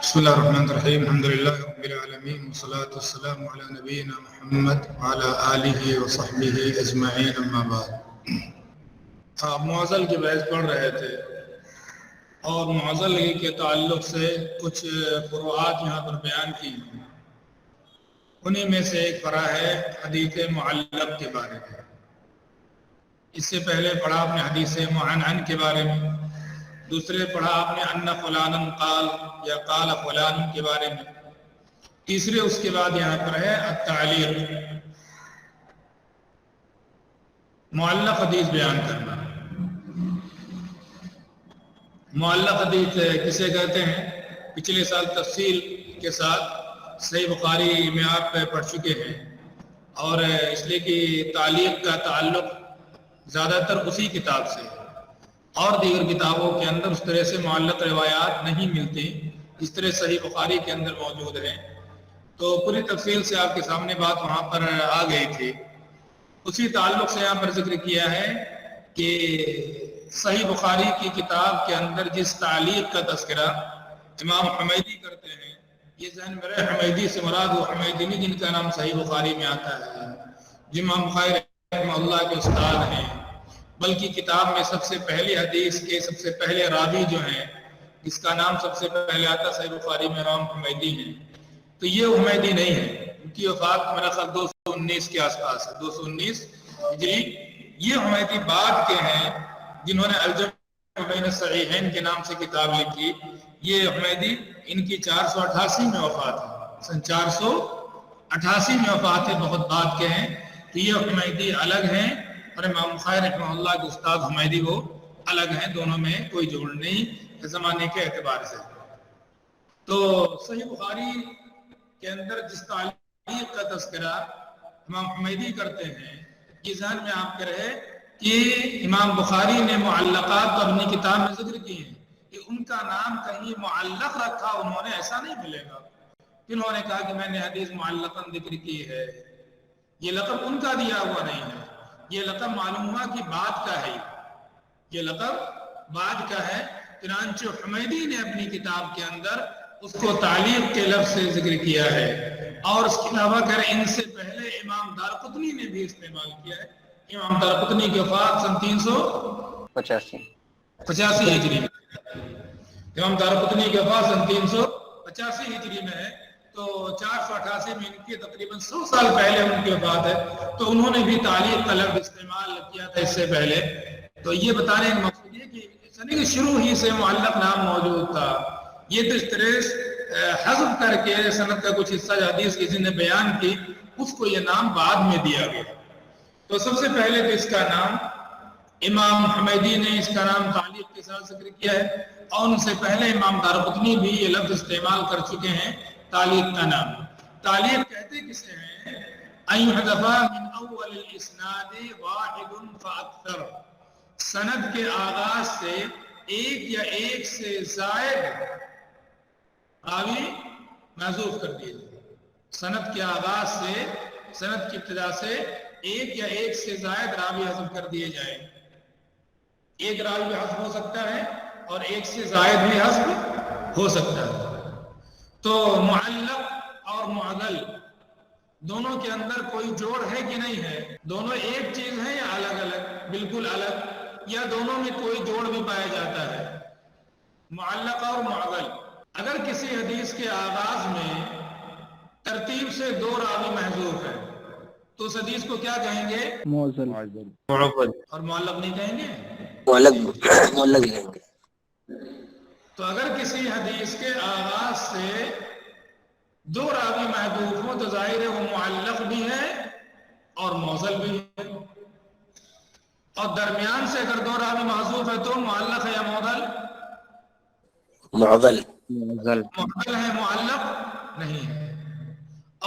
بسم الله الرحمن الرحيم الحمد لله رب العالمين والصلاة والسلام على نبينا محمد وعلى آله وصحبه أجمعين أما بعد. آپ معزل کی بحث پڑھ رہے تھے اور معزل کے تعلق سے کچھ فروعات یہاں پر بیان کی. انہی میں سے ایک فرع ہے حدیث معلق کے بارے میں. اس سے پہلے پڑھا آپ نے حدیث معنعن کے بارے میں، دوسرے پڑھا آپ نے ان فلانا قال یا قال فلان کے بارے میں، تیسرے اس کے بعد یہاں پر ہے التعلیق، معلق حدیث بیان کرنا. معلق حدیث کسے کہتے ہیں؟ پچھلے سال تفصیل کے ساتھ صحیح بخاری میں آپ پڑھ چکے ہیں، اور اس لیے کہ تعلیق کا تعلق زیادہ تر اسی کتاب سے ہے، اور دیگر کتابوں کے اندر اس طرح سے معلق روایات نہیں ملتی اس طرح صحیح بخاری کے اندر موجود ہیں. تو پوری تفصیل سے آپ کے سامنے بات وہاں پر آ گئی تھی. اسی تعلق سے یہاں پر ذکر کیا ہے کہ صحیح بخاری کی کتاب کے اندر جس تعلیق کا تذکرہ امام حمیدی کرتے ہیں، یہ ذہن میں رہے حمیدی سے مراد وہ حمیدی نہیں جن کا نام صحیح بخاری میں آتا ہے، جو امام بخاری رحمہ اللہ کے استاد ہیں، بلکہ کتاب میں سب سے پہلی حدیث کے سب سے پہلے راوی جو ہیں، جس کا نام سب سے پہلے آتا صحیح بخاری میں امام حمیدی ہیں. تو یہ حمیدی نہیں ہے، ان کی وفات میرا خیال 219 کے آس پاس ہے، 219 ہجری. یہ حمیدی بعد کے ہیں جنہوں نے الجمع بین الصحیحین کے نام سے کتاب لکھی. یہ حمیدی ان کی 488 میں وفات ہے، سن 488 میں وفات ہے، بہت بعد کے ہیں. تو یہ حمیدی الگ ہیں اور امام بخاری رحمہ اللہ کے استاد حمیدی وہ الگ ہیں، دونوں میں کوئی جوڑ نہیں زمانے کے اعتبار سے. تو صحیح بخاری کے اندر جس تعلیق کا تذکرہ امام حمیدی کرتے ہیں، یہ ذہن میں آپ کے رہے کہ امام بخاری نے معلقات تو اپنی کتاب میں ذکر کی ہیں کہ ان کا نام کہیں معلق رکھا انہوں نے، ایسا نہیں ملے گا. انہوں نے کہا کہ میں نے حدیث معلقاً ذکر کی ہے، یہ لقب ان کا دیا ہوا نہیں ہے، یہ لقب معلوم ہوا کہ بعد کا ہے، یہ لقب بعد کا ہے. چنانچہ حمیدی نے اپنی کتاب کے اندر اس کو تعلیق کے لفظ سے ذکر کیا ہے، اور اس کے علاوہ کہ ان سے پہلے امام دارقطنی نے بھی استعمال کیا ہے. امام دارقطنی کی وفات سن 385 ہجری میں، امام دارقطنی کی وفات سن 385 ہجری میں ہے. تو 488 میں ان کی تقریباً 100 سال پہلے ان کی وفات ہے. تو انہوں نے بھی تعلیق کا لفظ استعمال کیا تھا اس سے پہلے. تو یہ بتانے کا مقصد یہ کہ شروع ہی سے معلق نام موجود تھا. یہ تو اس طرح حذف کر کے سند کا کچھ حصہ حدیث کسی نے بیان کی، اس کو یہ نام بعد میں دیا گیا. تو سب سے پہلے تو اس کا نام امام حمیدی نے اس کا نام تعلیق کے ساتھ ذکر کیا ہے، اور ان سے پہلے امام دارقطنی بھی یہ لفظ استعمال کر چکے ہیں تعلیق کا نام. تعلیق کہتے کسے ہیں؟ ان يحذف من اول الاسناد واحد فاكثر، سند کے آغاز سے ایک یا ایک سے زائد راوی محذوف کر دیے جائے. سند کے آغاز سے، سند کی ابتدا سے ایک یا ایک سے زائد راوی حذف کر دیے جائیں. ایک راوی بھی حذف ہو سکتا ہے اور ایک سے زائد بھی حذف ہو سکتا ہے. تو معلق اور معضل دونوں کے اندر کوئی جوڑ ہے کہ نہیں ہے؟ دونوں ایک چیز ہے یا الگ الگ؟ بالکل الگ، یا دونوں میں کوئی جوڑ بھی پایا جاتا ہے؟ معلق اور معضل، اگر کسی حدیث کے آغاز میں ترتیب سے 2 راوی محذوف ہے تو اس حدیث کو کیا کہیں گے؟ معضل. اور معلق نہیں کہیں گے؟ معلق کہیں گے. تو اگر کسی حدیث کے آغاز سے 2 راوی محذوف ہوں تو ظاہر ہے وہ معلق بھی ہے اور معضل بھی ہے. اور درمیان سے اگر 2 راوی محذوف ہے تو معلق ہے یا معضل؟ معضل ہے، معلق نہیں ہے.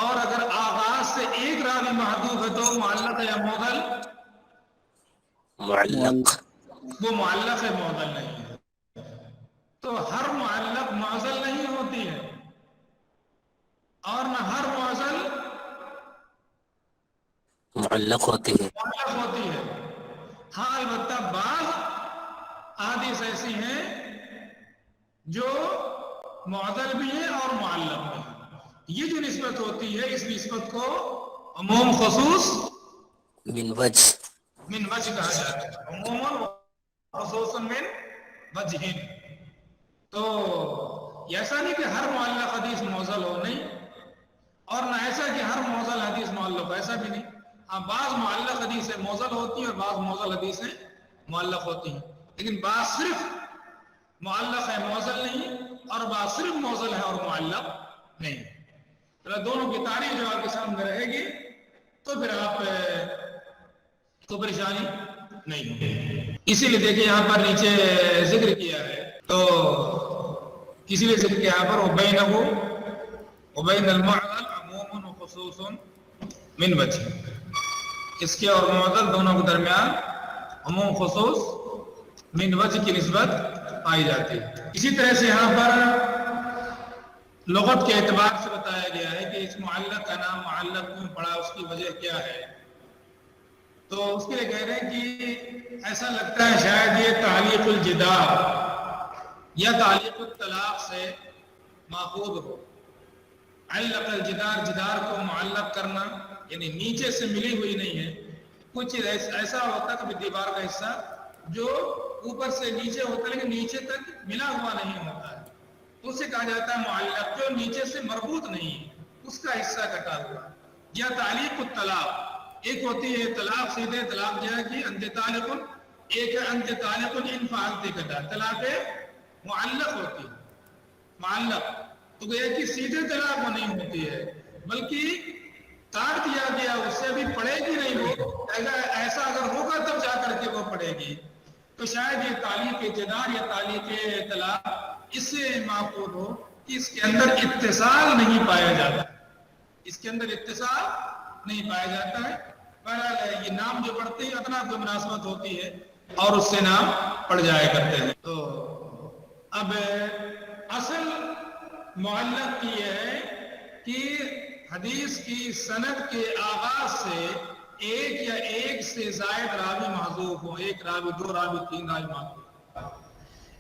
اور اگر آغاز سے 1 راوی محذوف ہے تو معلق ہے یا معضل؟ معلق. وہ معلق ہے، معضل نہیں ہے. تو ہر معلق معضل نہیں ہوتی ہے اور نہ ہر معضل معلق ہوتی ہے. معلق ہوتی ہے. ہاں البتہ بعض احادیث ایسی ہیں جو معضل بھی ہے اور معلق بھی ہے. یہ جو نسبت ہوتی ہے اس نسبت کو عموم خصوص من وجہ. من وجہ کہا جاتا ہے. عموماً خصوصاً من وجہ. تو ایسا نہیں کہ ہر معلق حدیث معضل ہو، نہیں، اور نہ ایسا کہ ہر معضل حدیث معلق ہو، ایسا بھی نہیں. ہاں بعض معلق حدیثیں معضل ہوتی ہیں اور بعض معضل حدیثیں معلق ہوتی ہیں، لیکن بعض صرف معلق ہے معضل نہیں، اور بعض صرف معضل ہے اور معلق نہیں. دونوں کی تعریف جو آپ کے سامنے رہے گی تو پھر آپ کو پریشانی نہیں ہوگی. اسی لیے دیکھیں یہاں پر نیچے ذکر کیا ہے، تو کسی لیے ذکر کیا یہاں پر وبین المعضل عموم و خصوص من وجہ. اس کے اور معضل دونوں کے درمیان عموم خصوص من وجہ کی نسبت پائی جاتی ہے. اسی طرح سے یہاں پر لغت کے اعتبار سے بتایا گیا ہے کہ اس معلق کا نام معلق کیوں پڑا، اس کی وجہ کیا ہے. تو اس کے لیے کہہ رہے ہیں کہ ایسا لگتا ہے شاید یہ تعلیق الجدار یا تعلیق الطلاق سے ماخوذ ہو. علق الجدار، جدار کو معلق کرنا یعنی نیچے سے ملی ہوئی نہیں ہے. کچھ ایسا ہوتا ہے کہ دیوار کا حصہ جو اوپر سے نیچے ہوتا ہے لیکن نیچے تک ملا ہوا نہیں ہوتا ہے، اسے کہا جاتا ہے معلق. جو نیچے سے مربوط نہیں ہے، اس کا حصہ کٹا ہوا. یا تعلیق الطلاق، ایک ہوتی ہے طلاق سیدھے طلاق جو ہے کہ انت طالق، ایک ہے انت طالق ان فعلت کذا. طلاق معلق ہوتی ہے، معلق تو یہ کہ سیدھے طلاق وہ نہیں ہوتی ہے بلکہ کاٹ دیا گیا، اس سے بھی پڑے گی نہیں. وہ ایسا اگر ہوگا تب جا کر کے وہ پڑے گی. تو شاید یہ تعلیق جدار یا تعلیق طلاق اس سے معقول ہو کہ اس کے اندر اتصال نہیں پایا جاتا، اس کے اندر اتصال نہیں پایا جاتا ہے. بہرحال یہ نام جو پڑھتے ہیں اتنا کوئی مناسبت ہوتی ہے اور اس سے نام پڑ جایا کرتے ہیں. تو اب اصل معلق یہ ہے کہ حدیث کی سند کے آغاز سے ایک یا ایک سے زائد راوی محذوف ہو، ایک راوی، دو راوی، تین راوی محذوف.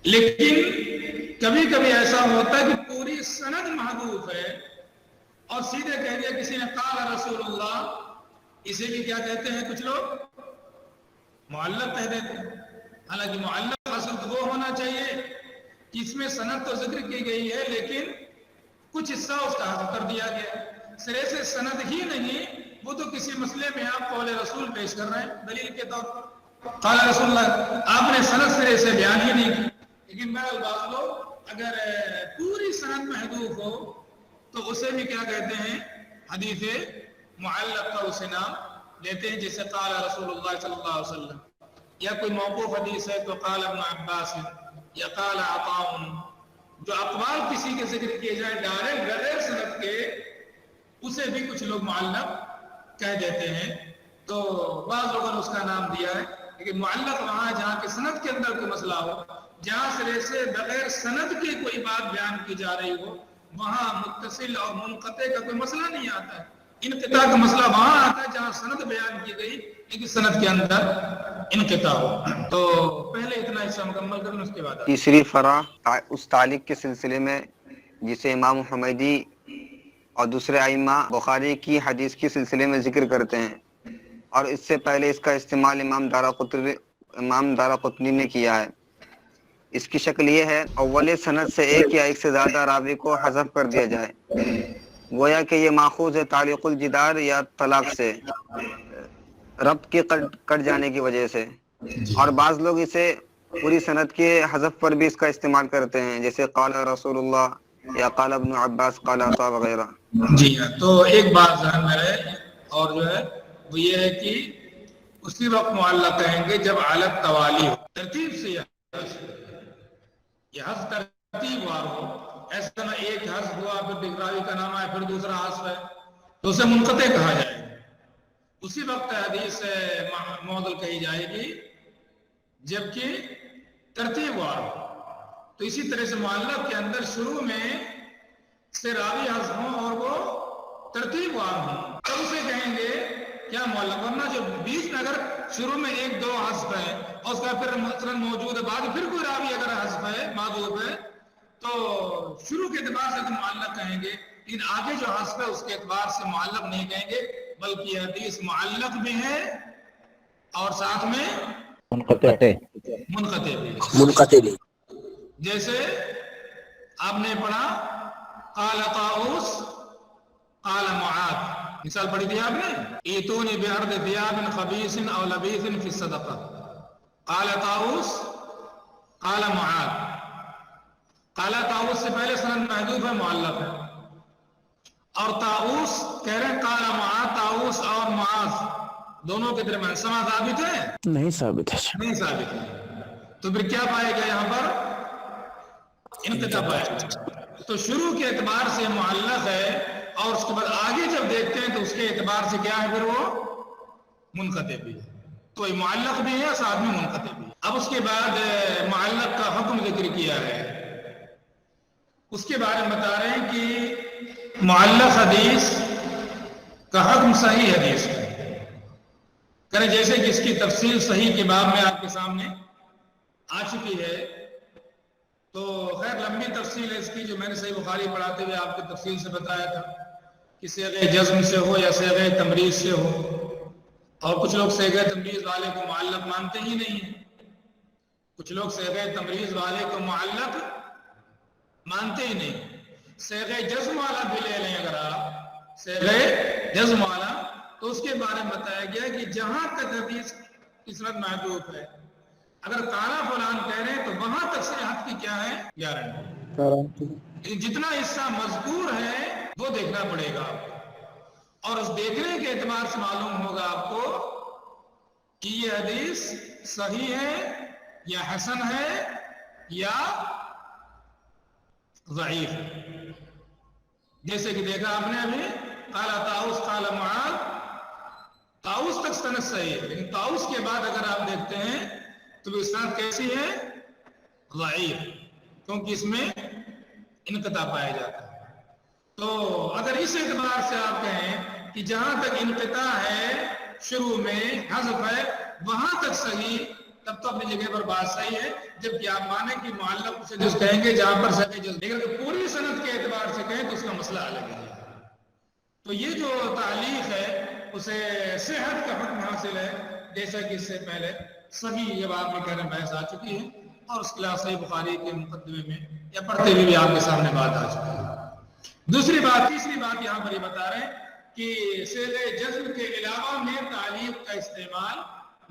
لیکن کبھی کبھی ایسا ہوتا ہے کہ پوری سند محذوف ہے اور سیدھے کہہ دیا کسی نے قال رسول اللہ، اسے بھی کیا کہتے ہیں کچھ لوگ معلق کہہ دیتے ہیں. حالانکہ معلق اصل تو وہ ہونا چاہیے کہ اس میں سند تو ذکر کی گئی ہے لیکن کچھ حصہ اس کا حذف کر دیا گیا. سرے سے سند ہی نہیں، وہ تو کسی مسئلے میں آپ قول رسول پیش کر رہے ہیں دلیل کے طور پر، قال رسول اللہ، آپ نے سند سرے سے بیان ہی نہیں کی. لیکن بہرحال بعض لوگ اگر پوری سند محذوف ہو تو اسے بھی کیا کہتے ہیں حدیث معلق کا اسے نام لیتے ہیں. جیسے قال رسول اللہ صلی اللہ علیہ وسلم، یا کوئی موقوف حدیث ہے تو قال ابن عباس یا قال عطاء. جو اقوال کسی کے ذکر کیے جائے ڈائریکٹ بغیر سند کے، اسے بھی کچھ لوگ معلق کہہ دیتے ہیں. تو بعض لوگوں نے اس کا نام دیا ہے. لیکن معلق وہاں ہے جہاں کے سند کے اندر کوئی مسئلہ ہو، جہاں سرے سے بغیر سند کی کوئی بات بیان کی جا رہی ہو، وہاں متصل اور منقطع کا کوئی مسئلہ نہیں آتا ہے. انقطاع کا مسئلہ وہاں آتا ہے جہاں سند بیان کی گئی لیکن سند کے اندر انقطاع ہو. تو پہلے اتنا حصہ مکمل کر لیں، اس کے بعد تیسری فرع اس تعلیق کے سلسلے میں جسے امام حمیدی اور دوسرے ائمہ بخاری کی حدیث کے سلسلے میں ذکر کرتے ہیں، اور اس سے پہلے اس کا استعمال امام دارقطنی نے کیا ہے. اس کی شکل یہ ہے: اول سند سے ایک یا ایک سے زیادہ راوی کو حذف کر دیا جائے، گویا کہ یہ ماخوذ ہے تعلیق الجدار یا طلاق سے، ربط کے کٹ جانے کی وجہ سے. اور بعض لوگ اسے پوری سند کے حذف پر بھی اس کا استعمال کرتے ہیں، جیسے قال رسول اللہ یا قال ابن عباس قال عطاء وغیرہ. جی ہاں. تو ایک بات ذہن میں رہے اور جو ہے وہ یہ ہے کہ اسی وقت معلق کہیں گے جب علت توالی ہو، ترتیب سے یہ حذف ترتیب وار ہو. ایسا نہ ایک حذف ہوا پھر راوی کا نام آئے پھر دوسرا حذف ہے تو اسے منقطع کہا جائے گا. اسی وقت حدیث معضل کہی جائے گی جبکہ ترتیب وار ہو. تو اسی طرح سے معلق کے اندر شروع میں سے راوی حذف ہوں اور وہ ترتیب وار ہوں تب اسے کہیں گے کیا معلق. ورنہ جو بیچ میں اگر شروع میں ایک دو حذف ہے اور اس کا پھر مثلا موجود ہے بعد پھر کوئی راوی اگر حذف ہے معذوف ہے تو شروع کے اعتبار سے تو معلق کہیں گے، لیکن آگے جو حذف ہے اس کے اعتبار سے معلق نہیں کہیں گے، بلکہ یہ حدیث معلق بھی ہے اور ساتھ میں منقطع منقطع بھی ہے۔ منقطع بھی۔ جیسے آپ نے پڑھا قال طاؤوس قال معاذ، مثال پڑھی تھی آپ نے، ایتونی بعرض ثیاب خبیث او لبیث فی الصدقہ، قال طاؤوس قال معاذ۔ قال طاؤوس سے پہلے سند محذوف ہے، معلق ہے، اور طاؤوس کہہ رہے ہیں قال معاذ، طاؤوس اور معاذ دونوں کے درمیان سما ثابت ہے؟ نہیں ثابت ہے۔ نہیں ثابت ہے، تو پھر کیا پائے گا یہاں پر؟ انقطاع پائے گا۔ تو شروع کے اعتبار سے معلق ہے، اور اس کے بعد آگے جب دیکھتے ہیں تو اس کے اعتبار سے کیا ہے پھر وہ منقطع بھی ہے، تو یہ معلق بھی ہے ساتھ میں منقطع بھی ہے۔ اب اس کے بعد معلق کا حکم ذکر کیا ہے، اس کے بارے میں بتا رہے ہیں کہ معلق حدیث کا حکم صحیح حدیث ہے، کریں جیسے کہ اس کی تفصیل صحیح کے باب میں آپ کے سامنے آ چکی ہے۔ تو خیر لمبی تفصیل ہے اس کی، جو میں نے صحیح بخاری پڑھاتے ہوئے آپ کو تفصیل سے بتایا تھا کہ صیغہ جزم سے ہو یا صیغہ تمریز سے ہو، اور کچھ لوگ صیغہ تمریز والے کو معلق مانتے ہی نہیں ہیں، کچھ لوگ صیغہ تمریز والے کو معلق مانتے ہی نہیں۔ صیغہ جزم والا بھی لے لیں اگر آپ، صیغہ جزم والا، تو اس کے بارے میں بتایا گیا کہ جہاں تک حدیث کی سند محدود ہے، اگر قال فلان کہہ رہے ہیں تو وہاں تک صحت کی کیا ہے؟ گارنٹی۔ لیکن جتنا حصہ مذکور ہے وہ دیکھنا پڑے گا آپ کو، اور اس دیکھنے کے اعتبار سے معلوم ہوگا آپ کو کہ یہ حدیث صحیح ہے یا حسن ہے یا ضعیف ہے۔ جیسے کہ دیکھا آپ نے ابھی قال طاؤوس قال معاذ، طاؤوس تک سند صحیح ہے، لیکن طاؤوس کے بعد اگر آپ دیکھتے ہیں تو وہ سند کیسی ہے؟ ضعیف، کیونکہ اس میں انقطاع پایا جاتا ہے۔ تو اگر اس اعتبار سے آپ کہیں کہ جہاں تک انقطاع ہے شروع میں حذف ہے وہاں تک صحیح، تب تو اپنی جگہ پر بات صحیح ہے، جبکہ آپ مانیں کہ معلق اسے جس کہیں گے جہاں پر صحیح جز، لیکن اگر پوری سند کے اعتبار سے کہیں تو اس کا مسئلہ الگ ہے۔ تو یہ جو تعلیق ہے اسے صحت کا حکم حاصل ہے، جیسا کہ اس سے پہلے صحیح جب آپ نے کہنے بحث آ چکی ہے، اور اس کے علاوہ صحیح بخاری کے مقدمے میں یا پڑھتے ہوئے بھی آپ کے سامنے بات آ چکی ہے۔ دوسری بات، تیسری بات یہاں پر یہ بتا رہے ہیں کہ صیغہ جزم کے علاوہ میں تعلیق کا استعمال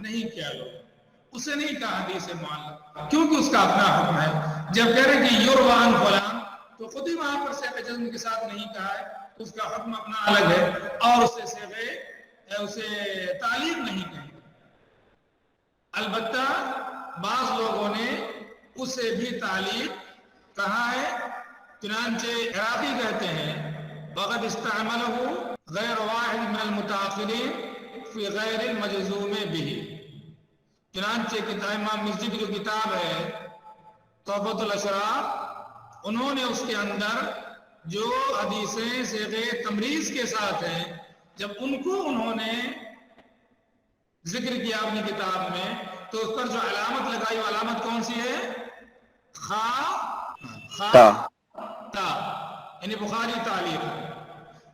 نہیں کیا لوگ، اسے نہیں کہا حدیث معلق، کیونکہ اس کا اپنا حکم ہے۔ جب کہہ رہے کہ یروی عن فلان، تو خود ہی وہاں پر صیغہ جزم کے ساتھ نہیں کہا ہے، اس کا حکم اپنا الگ ہے، اور اسے تعلیق نہیں کہیں۔ البتہ بعض لوگوں نے اسے بھی تعلیق کہا ہے، چنانچہ عراقی کہتے ہیں وقد استعمله غیر واحد من المتاخرین فی غیر المجزوم به، چنانچہ کتاب امام مزی کی جو کتاب ہے تحفۃ الاشراف، انہوں نے اس کے اندر جو حدیثیں صیغہ تمریز کے ساتھ ہیں، جب ان کو انہوں نے ذکر کیا اپنی کتاب میں تو اس پر جو علامت لگائی وہ علامت کون سی ہے؟ خا تا، یعنی بخاری تعلیق۔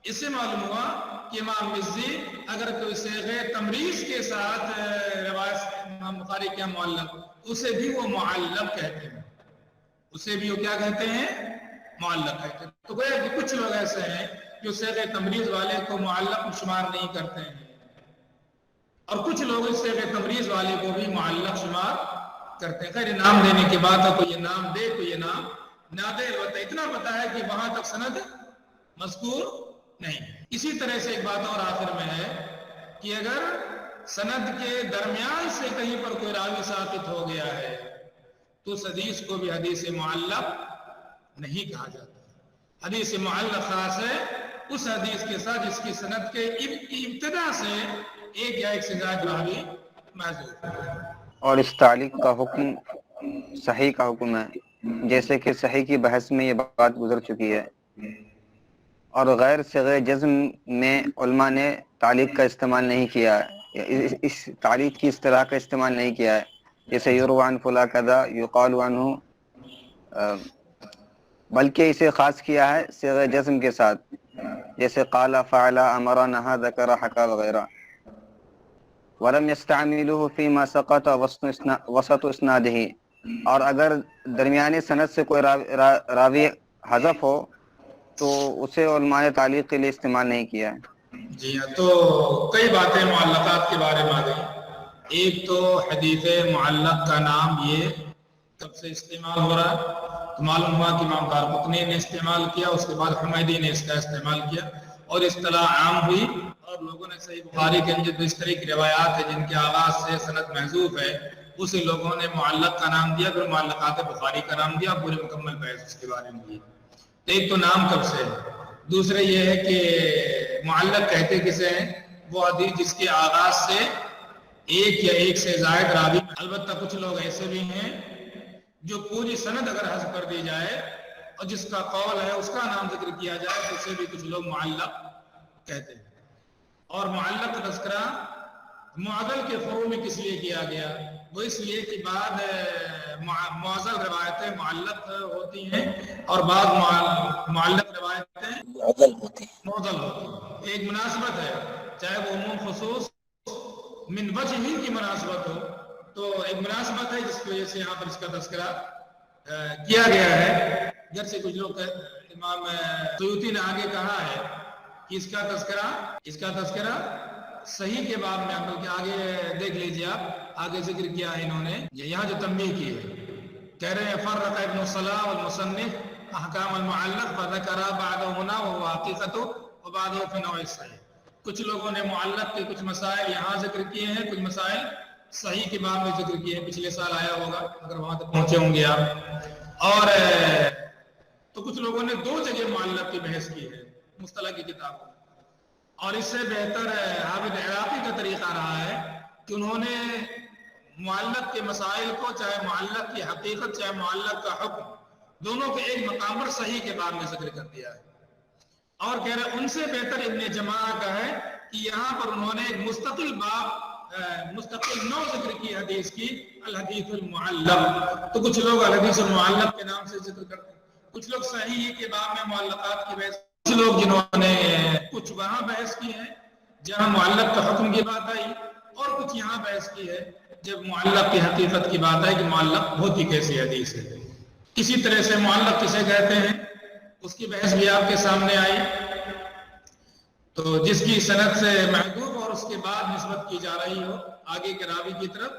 اس سے معلوم ہوا کہ امام مزی اگر کوئی صیغہ تمریز کے ساتھ روایت امام بخاری کیا معلق، اسے بھی وہ معلق کہتے ہیں، اسے بھی وہ کیا کہتے ہیں؟ معلق کہتے ہیں۔ تو گویا کہ کچھ لوگ ایسے ہیں جو صیغہ تمریز والے کو معلق شمار نہیں کرتے ہیں، اور کچھ لوگ اس صیغہ تمریز والے کو بھی معلق شمار کرتے ہیں۔ خیر نام دینے کی بات ہے، کوئی یہ نام دے کوئی یہ نام نہ دے، البتہ اتنا پتا ہے کہ وہاں تک سند مذکور نہیں۔ اسی طرح سے ایک بات اور آخر میں ہے کہ اگر سند کے درمیان سے کہیں پر کوئی راوی ساقط ہو گیا ہے تو اس حدیث کو بھی حدیث معلق نہیں کہا جاتا۔ حدیث معلق خاص ہے اس حدیث کے ساتھ جس کی سند کے ابتدا سے ایک یا ایک سے زیادہ راوی موجود ہے۔ اور اس تعلیق کا حکم صحیح کا حکم ہے، جیسے کہ صحیح کی بحث میں یہ بات گزر چکی ہے، اور غیر صیغہ جزم میں علماء نے تعلیق کا استعمال نہیں کیا ہے، اس تعلیق کی اصطلاح کا استعمال نہیں کیا ہے، جیسے یروی عن فلاں کذا، یقال عنہ بلکہ اسے خاص کیا ہے صیغہ جزم کے ساتھ، جیسے قال، فعل، امر، نہا، ذکر، حکا وغیرہ. ولم يستعملوه فيما سقط وسط اسناده، اور اگر درمیانی سند سے کوئی راوی حذف ہو تو اسے علماء نے تعلیق کے لیے استعمال نہیں کیا ہے. جی ہاں، تو کئی باتیں معلقات کے بارے میں آ گئی. ایک تو حدیث معلق کا نام یہ کب سے استعمال ہو رہا ہے، تو معلوم ہوا کہ امام دارقطنی نے استعمال کیا، اس کے بعد حمیدی نے اس کا استعمال کیا اور اصطلاح عام ہوئی، اور لوگوں نے صحیح بخاری کے اندر اس طرح کی روایات ہیں جن کے آغاز سے سند محذوف ہے، اسے لوگوں نے معلق کا نام دیا، پھر معلقات بخاری کا نام دیا، پورے مکمل بحث اس کے بارے میں ہوئی. ایک تو نام کب سے ہے، دوسرے یہ ہے کہ معلق کہتے کسے ہیں، وہ حدیث جس کے آغاز سے ایک یا ایک سے زائد راوی، البتہ کچھ لوگ ایسے بھی ہیں جو پوری سند اگر حذف کر دی جائے اور جس کا قول ہے اس کا نام ذکر کیا جائے تو اسے بھی کچھ لوگ معلق کہتے ہیں. اور معلق کا تذکرہ معضل کے فروع میں کس لیے کیا گیا، وہ اس لیے کہ بعد معضل روایتیں معلق ہوتی ہیں اور بعض معلق روایتیں معضل ہوتے ہیں. معضل ہوتی ہیں. ایک مناسبت ہے، چاہے وہ عموم خصوص من وجہ ہی کی مناسبت ہو، تو ایک مناسبت ہے جس کی وجہ سے یہاں پر اس کا تذکرہ کیا گیا ہے. جیسے کچھ لوگ امام سیوطی نے آگے کہا ہے کہ اس کا تذکرہ صحیح کے باب میں، بلکہ آگے دیکھ لیجیے آپ، آگے ذکر کیا ہے انہوں نے، یہاں جو تنبیہ کی ہے، کہہ رہے ہیں فرق ابن الصلاح والمصنف احکام المعلق فذکر بعدهما وهو حقیقت وبعده في نوع الصحیح. کچھ لوگوں نے معلق کے کچھ مسائل یہاں ذکر کیے ہیں، کچھ مسائل صحیح کے باب میں ذکر کیے ہیں، پچھلے سال آیا ہوگا اگر وہاں تک پہنچے ہوں گے آپ. اور تو کچھ لوگوں نے دو جگہ معلق کی بحث کی ہے مصطلح کی کتابوں میں، اور اس سے بہتر حافظ عراقی کا طریقہ رہا ہے کہ انہوں نے معلق کے مسائل کو، چاہے معلق کی حقیقت چاہے معلق کا حکم، دونوں کے ایک مقام پر صحیح کے باب میں ذکر کر دیا ہے. اور کہہ رہے ان سے بہتر ابن جماعہ کا ہے کہ یہاں پر انہوں نے ایک مستقل باب، مستقل نو ذکر کی حدیث کی، الحدیث المعلق. تو کچھ لوگ الحدیث المعلق کے نام سے ذکر کرتے ہیں، کچھ لوگ صحیح کے باب میں معلقات کی بحث، کچھ لوگ جنہوں نے کچھ وہاں بحث کی ہے جہاں معلق کا حکم کی بات آئی، اور کچھ یہاں بحث کی ہے جب معلق کی حقیقت کی بات آئی کہ معلق ہوتی کیسی حدیث ہے. اسی طرح سے معلق کسے کہتے ہیں اس کی بحث بھی آپ کے سامنے آئی. تو جس کی سند سے محذوف اور اس کے بعد نسبت کی جا رہی ہو آگے کے راوی کی طرف،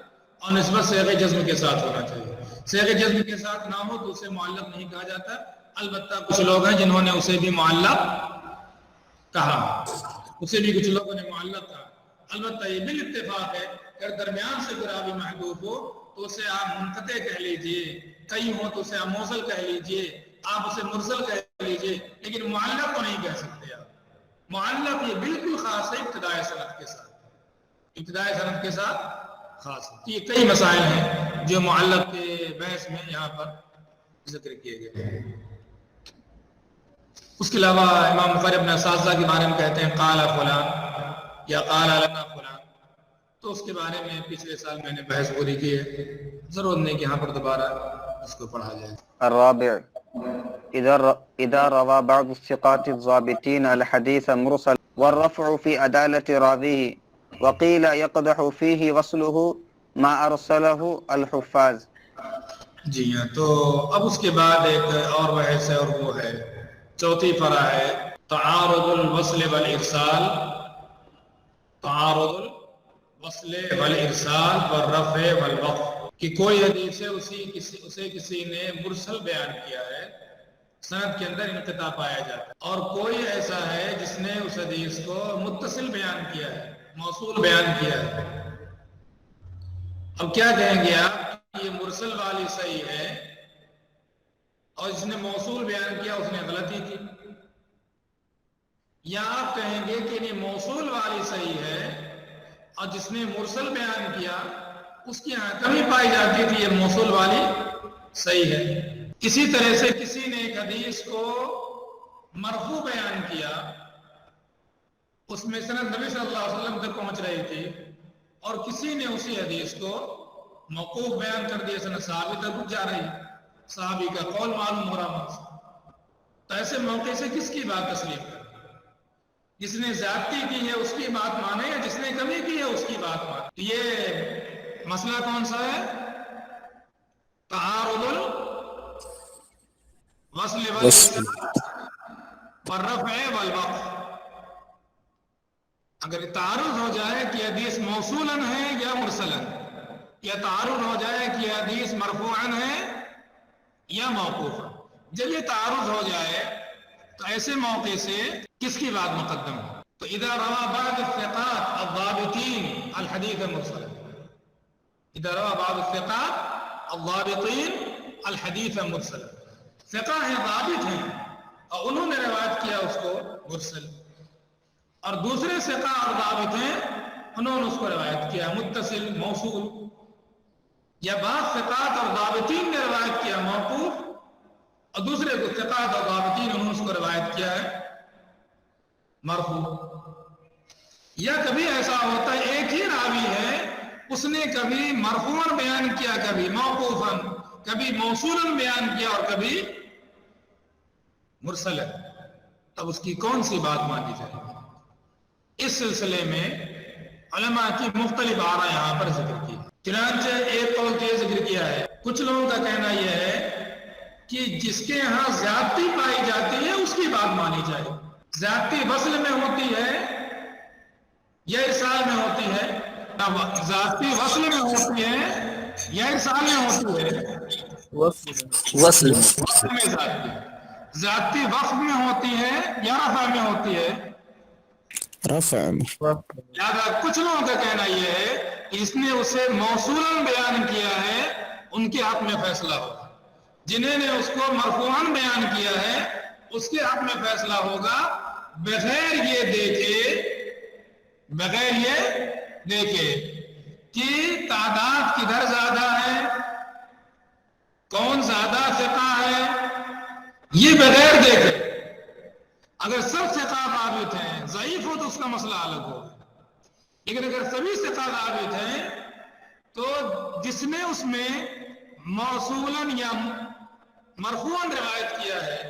اور نسبت صیغہ جزم کے ساتھ ہونا چاہیے. صیغہ جزم کے ساتھ نہ ہو تو اسے معلق نہیں کہا جاتا. البتہ کچھ لوگ ہیں جنہوں نے اسے بھی معلق کہا، اسے بھی کچھ لوگوں نے معلق کہا. البتہ یہ بالاتفاق ہے کہ اگر درمیان سے راوی محذوف ہو تو اسے آپ منقطع کہہ لیجئے، کئی ہوں تو اسے آپ موصل کہہ لیجئے، آپ اسے مرسل کہہ لیجئے، لیکن معلق کو نہیں کہہ سکتے. آپ معلق یہ بالکل خاص ہے ابتدائی سند کے ساتھ، ابتدائی سند کے ساتھ خاص ہے. یہ کئی مسائل ہیں جو معلق کے بحث میں یہاں پر ذکر کیے گئے ہیں. اس کے علاوہ امام بخاری اپنے اساتذہ کے بارے میں کہتے ہیں قال فلان یا قال لنا فلان، تو اس کے بارے میں پچھلے سال میں نے بحث پوری کی ہے، ضرورت نہیں کہ یہاں پر دوبارہ اس کو پڑھا جائے. الرابع اذا روى بعض الثقات الضابطين الحديث مرسل والرفع في عدالة راويه وقيل يقدح فيه وصله ما ارسله الحفاظ. جی ہاں، تو اب اس کے بعد ایک اور بحث ہے، اور وہ ہے چوتھی فرع ہے تعارض الوصل والارسال، تعارض الوصل والارسال والرفع والوقف. کہ کوئی حدیث ہے اسے کسی نے مرسل بیان کیا ہے، سند کے اندر انقطاع پایا جاتا ہے، اور کوئی ایسا ہے جس نے اس حدیث کو متصل بیان کیا ہے، موصول بیان کیا ہے. اب کیا کہیں گے آپ، یہ مرسل والی صحیح ہے اور جس نے موصول بیان کیا اس نے غلطی کی، یا آپ کہیں گے کہ یہ موصول والی صحیح ہے اور جس نے مرسل بیان کیا اس کی یہاں کمی پائی جاتی تھی، یہ موصول والی صحیح ہے. اسی طرح سے کسی نے ایک حدیث کو مرفوع بیان کیا، اس میں سند نبی صلی اللہ علیہ وسلم تک پہنچ رہی تھی، اور کسی نے اسی حدیث کو موقوف بیان کر دیا، سند صحابی تک جا رہی، صحابی کا قول معلوم ہو رہا، تو ایسے موقع سے کس کی بات تسلیم کریں؟ جس نے زیادتی کی ہے اس کی بات مانے یا جس نے کمی کی ہے اس کی بات مانے؟ یہ مسئلہ کون سا ہے؟ تعارض الوصل والرفع والوقف. اگر تعارض ہو جائے کہ حدیث موصولاً ہے یا مرسلاً، یا تعارض ہو جائے کہ حدیث مرفوعاً ہے یا موقوفاً، جب یہ تعارض ہو جائے تو ایسے موقع سے کس کی بات مقدم ہو؟ تو اذا روى بعض الثقات الضابطین الحدیث مرسلا، اذا روى بعض الثقات الضابطین الحدیث مرسلا، ثقہ ہیں، ضابط ہیں، اور انہوں نے روایت کیا اس کو مرسل، اور دوسرے ثقہ اور ضابط ہیں انہوں نے اس کو روایت کیا متصل موصول، یا بعض ثقات اور ضابطین نے روایت کیا موقوف اور دوسرے کو ثقات اور ضابطین انہوں نے اس کو روایت کیا ہے مرفوع. یا کبھی ایسا ہوتا ہے ایک ہی راوی ہے، اس نے کبھی مرفوعاً بیان کیا، کبھی موقوفاً، کبھی موصولاً بیان کیا اور کبھی مرسل ہے، اب اس کی کون سی بات مانی جائے گی؟ اس سلسلے میں علماء کی مختلف آراء یہاں پر ذکر کی. چنانچہ ایک قول یہ ذکر کیا ہے، کچھ لوگوں کا کہنا یہ ہے کہ جس کے ہاں زیادتی پائی جاتی ہے اس کی بات مانی جائے. زیادتی وصل میں ہوتی ہے یا ارسال میں ہوتی ہے؟ زیادتی وصل میں ہوتی ہے یا ارسال میں ہوتی ہے؟ وصل میں زیادتی وقف میں ہوتی ہے یا رفع میں ہوتی ہے؟ رفع. لہذا کچھ لوگوں کا کہنا یہ ہے کہ اس نے اسے موصولاً بیان کیا ہے ان کے حق میں فیصلہ ہوگا، جنہیں نے اس کو مرفوعاً بیان کیا ہے اس کے حق میں فیصلہ ہوگا، بغیر یہ دیکھے کہ تعداد کدھر زیادہ ہے، کون زیادہ ثقہ ہے، یہ بغیر دیکھے. اگر سب ثقہ ثابت ہیں، ضعیف ہو تو اس کا مسئلہ الگ ہوگا، لیکن اگر سبھی ثقہ ثابت ہیں تو جس نے اس میں موصولاً یا مرفوعاً روایت کیا ہے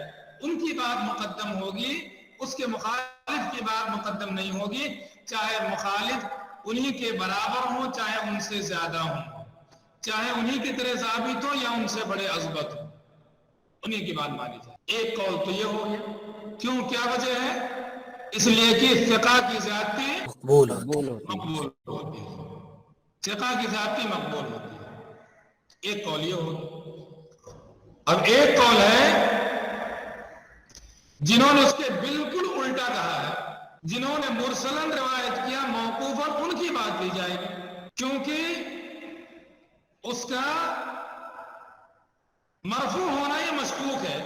ان کی بات مقدم ہوگی، اس کے مخالف کی بات مقدم نہیں ہوگی، چاہے مخالف انہی کے برابر ہوں چاہے ان سے زیادہ ہوں، چاہے انہی کی طرح ثابت ہو یا ان سے بڑے اضبط ہوں، انہی کی بات مانی جائے. ایک قول تو یہ ہو گیا. کیوں، کیا وجہ ہے؟ اس لیے کہ ثقہ کی زیادتی مقبول مقبول ہوتی ہے، ثقہ کی زیادتی مقبول ہوتی ہے. ایک قول یہ ہوگا. اب ایک قول ہے جنہوں نے اس کے بالکل الٹا کہا ہے، جنہوں نے مرسلاً روایت کیا موقوفاً، ان کی بات لی جائے گی، کیونکہ اس کا مرفوع ہونا یہ مشکوک ہے،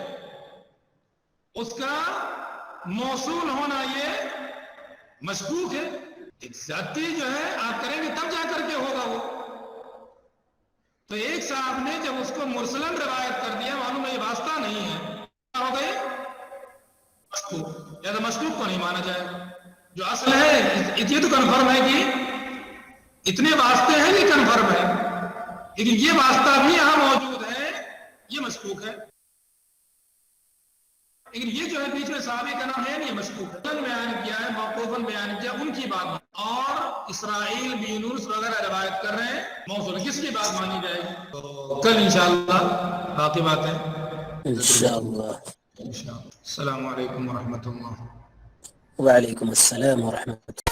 اس کا موصول ہونا یہ مشکوک ہے. ایک زیادتی جو ہے آپ کریں گے تب جا کر کے ہوگا وہ. تو ایک صاحب نے جب اس کو مرسلاً روایت کر دیا، معلوم ہے یہ واسطہ نہیں ہے، کیا ہو گئے مشکوک، یا تو مشکوک کو نہیں مانا جائے. جو اصل ہے یہ تو کنفرم ہے کہ اتنے واسطے ہیں، یہ کنفرم ہے، لیکن یہ واسطہ بھی یہاں موجود ہے، یہ مشکوک ہے. لیکن یہ جو ہے بیچ میں صحابی کا نام ہے نہیں، مشکوک ہے، بیان کیا ہے موقوفاً بیان کیا، ان کی بات. اور اسرائیل بن یونس وغیرہ روایت کر رہے ہیں موصول، کس کی بات مانی جائے گی؟ تو کل انشاءاللہ باقی باتیں انشاءاللہ. السلام علیکم ورحمۃ اللہ. وعلیکم السلام ورحمۃ اللہ.